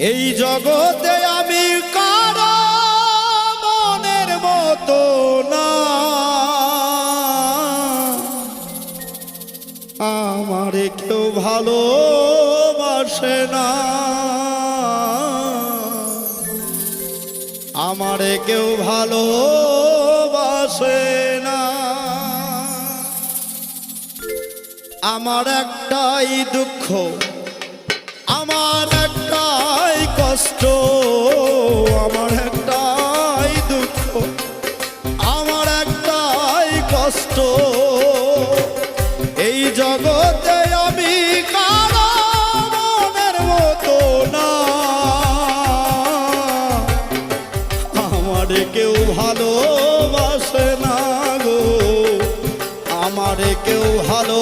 এই জগতে আমি কারো মনের মতো না, আমারে কেউ ভালোবাসে না, আমারে কেউ ভালোবাসে না। আমার একটাই দুঃখ, আমার একটাই কষ্ট, আমার একটাই দুঃখ, আমার একটাই কষ্ট। এই জগতে আমি কারো মনের মতো না, আমারে কেউ ভালোবাসে না গো, আমারে কেউ ভালো